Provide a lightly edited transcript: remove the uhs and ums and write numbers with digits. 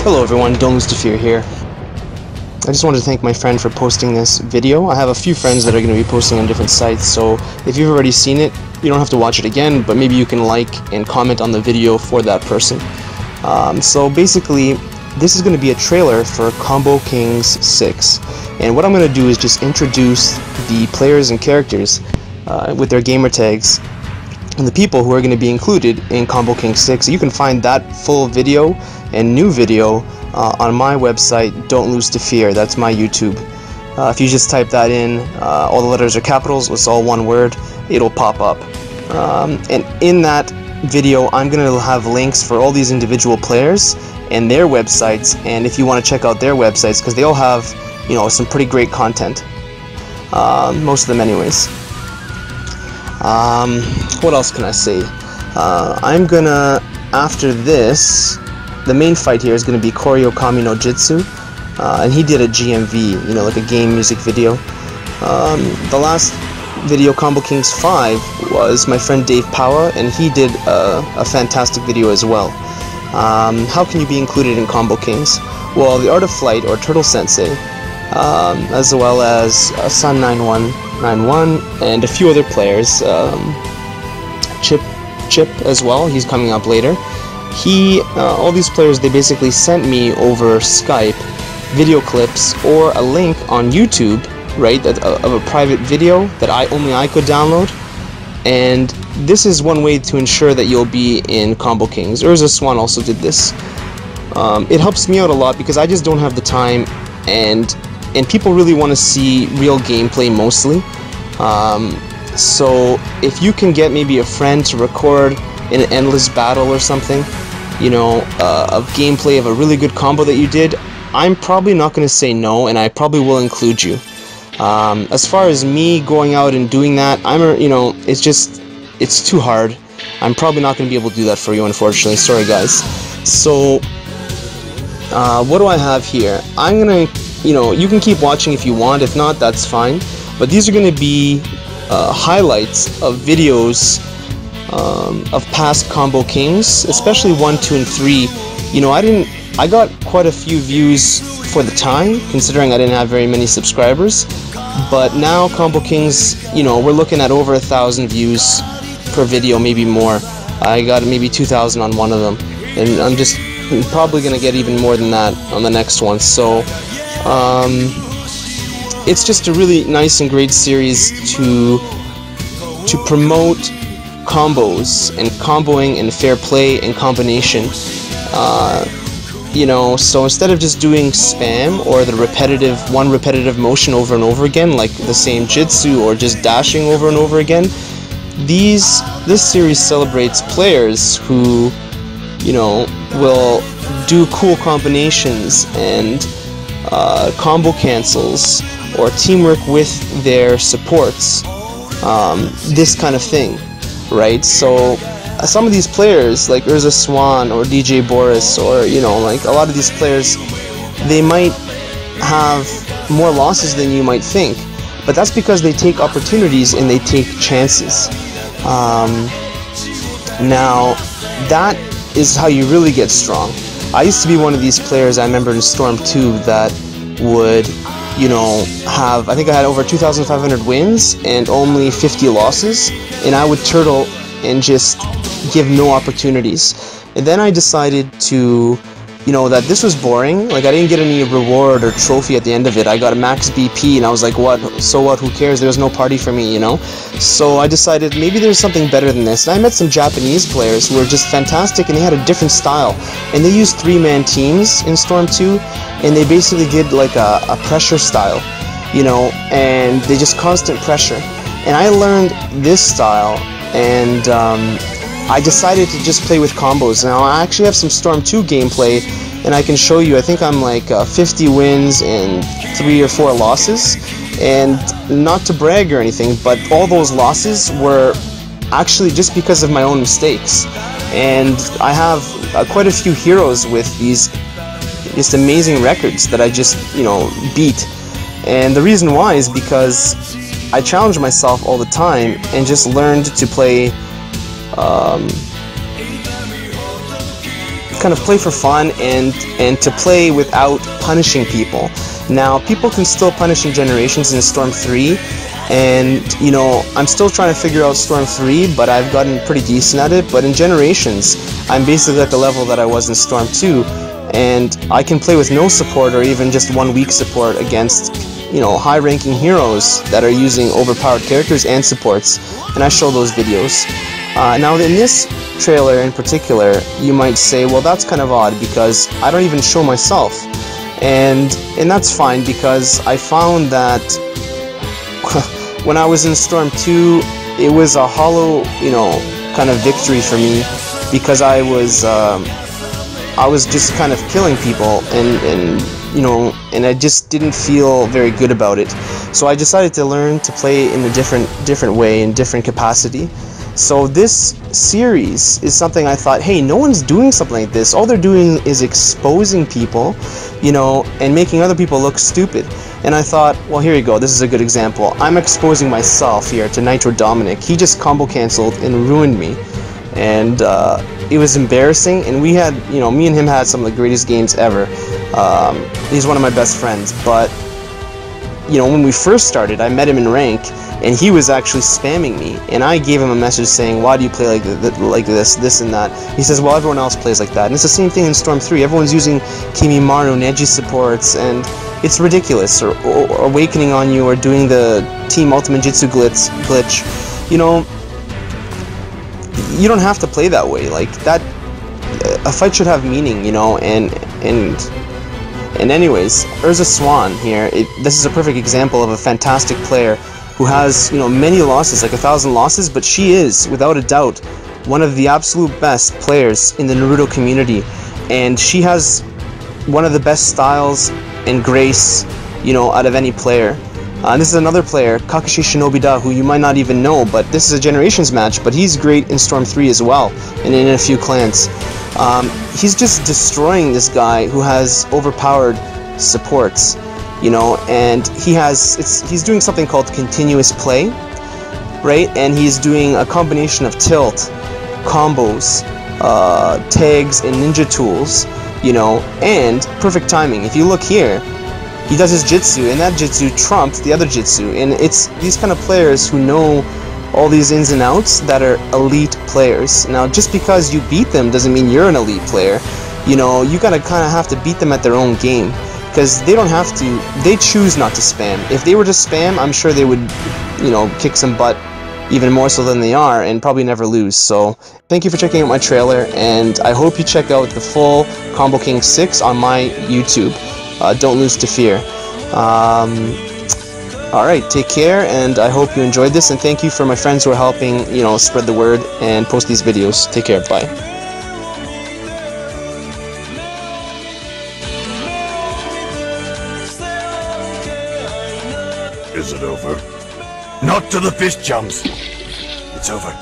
Hello everyone, Don't Lose to Fear here. I just wanted to thank my friend for posting this video. I have a few friends that are going to be posting on different sites, so if you've already seen it, you don't have to watch it again, but maybe you can like and comment on the video for that person. So basically, this is going to be a trailer for Combo Kings 6, and what I'm going to do is just introduce the players and characters with their gamer tags and the people who are going to be included in Combo Kings 6. You can find that full video and new video on my website, Don't Lose to Fear. That's my YouTube. If you just type that in, all the letters are capitals, it's all one word, it'll pop up. And in that video, I'm going to have links for all these individual players and their websites, and if you want to check out their websites, because they all have, you know, some pretty great content. Most of them anyways. What else can I say? I'm gonna, after this, the main fight here is gonna be Koryo Kami no Jitsu, and he did a GMV, you know, like a game music video. The last video, Combo Kings 5, was my friend Dave Power, and he did a fantastic video as well. How can you be included in Combo Kings? Well, the Art of Flight, or Turtle Sensei, as well as Sun9191 and a few other players, Chip as well, he's coming up later. All these players, they basically sent me over Skype video clips or a link on YouTube, right, of a private video that only I could download, and this is one way to ensure that you'll be in Combo Kings. Urza Swan also did this. It helps me out a lot because I just don't have the time, and people really want to see real gameplay mostly. So if you can get maybe a friend to record in an endless battle or something, you know, of gameplay of a really good combo that you did, I'm probably not going to say no, and I probably will include you. As far as me going out and doing that, you know, it's too hard. I'm probably not going to be able to do that for you, unfortunately. Sorry guys. So what do I have here? I'm gonna, you know, you can keep watching if you want, if not, that's fine. But these are going to be highlights of videos of past Combo Kings, especially 1, 2, and 3. You know, I got quite a few views for the time, considering I didn't have very many subscribers. But now Combo Kings, you know, we're looking at over 1,000 views per video, maybe more. I got maybe 2,000 on one of them, and I'm just probably gonna get even more than that on the next one. So it's just a really nice and great series to promote combos and comboing and fair play and combination. You know, so instead of just doing spam or the one repetitive motion over and over again, like the same jitsu, or just dashing over and over again, this series celebrates players who, you know, will do cool combinations and combo cancels or teamwork with their supports, this kind of thing, right? So some of these players, like Urza Swan or DJ Boris, or, you know, like a lot of these players, they might have more losses than you might think, but that's because they take opportunities and they take chances. Now, that is how you really get strong. I used to be one of these players, I remember in Storm 2, that would, you know, I think I had over 2,500 wins and only 50 losses, and I would turtle and just give no opportunities. And then I decided to, you know, that this was boring. Like, I didn't get any reward or trophy at the end of it. I got a max BP, and I was like, what? So what? Who cares? There's no party for me, you know? So I decided maybe there's something better than this. And I met some Japanese players who were just fantastic, and they had a different style. And they used 3-man teams in Storm 2, and they basically did like a pressure style, you know, and they just constant pressure. And I learned this style, and I decided to just play with combos. Now I actually have some Storm 2 gameplay, and I can show you. I think I'm like 50 wins and 3 or 4 losses, and not to brag or anything, but all those losses were actually just because of my own mistakes. And I have quite a few heroes with these just amazing records that I just, you know, beat. And the reason why is because I challenge myself all the time and just learned to play kind of play for fun and to play without punishing people. Now, people can still punish in Generations in Storm 3, and, you know, I'm still trying to figure out Storm 3, but I've gotten pretty decent at it. But in Generations, I'm basically at the level that I was in Storm 2, and I can play with no support or even just 1 week support against, you know, high-ranking heroes that are using overpowered characters and supports, and I show those videos. Now, in this trailer in particular, you might say, well, that's kind of odd because I don't even show myself, and that's fine because I found that when I was in Storm 2, it was a hollow, you know, kind of victory for me because I was just kind of killing people and you know, and I just didn't feel very good about it. So I decided to learn to play in a different way, in different capacity. So this series is something I thought, hey, no one's doing something like this. All they're doing is exposing people, you know, and making other people look stupid. And I thought, well, here you go, this is a good example. I'm exposing myself here to Nitro Dominic. He just combo canceled and ruined me. And it was embarrassing, and we had, you know, me and him had some of the greatest games ever. He's one of my best friends, but, you know, when we first started, I met him in rank, and he was actually spamming me, and I gave him a message saying, why do you play like this and that? He says, well, everyone else plays like that. And it's the same thing in Storm 3. Everyone's using Kimimaru and Neji supports, and it's ridiculous. Or awakening on you, or doing the Team Ultimate Jitsu glitch. You know, you don't have to play that way. Like that, a fight should have meaning, you know. And anyways, Urza Swan here. This is a perfect example of a fantastic player who has, you know, many losses, like 1,000 losses, but she is, without a doubt, one of the absolute best players in the Naruto community, and she has one of the best styles and grace, you know, out of any player. This is another player, Kakashi Shinobida, who you might not even know, but this is a Generations match, but he's great in Storm 3 as well, and in a few clans. He's just destroying this guy who has overpowered supports, you know, and he's doing something called continuous play, right? And he's doing a combination of tilt, combos, tags, and ninja tools, you know, and perfect timing. If you look here, he does his Jitsu, and that Jitsu trumped the other Jitsu, and it's these kind of players who know all these ins and outs that are elite players. Now, just because you beat them doesn't mean you're an elite player. You know, you gotta kind of have to beat them at their own game, because they don't have to, they choose not to spam. If they were to spam, I'm sure they would, you know, kick some butt even more so than they are, and probably never lose. So, thank you for checking out my trailer, and I hope you check out the full Combo King 6 on my YouTube. Don't lose to fear. Alright, take care, and I hope you enjoyed this, and thank you for my friends who are helping, you know, spread the word and post these videos. Take care, bye. Is it over? Not to the fish jumps. It's over.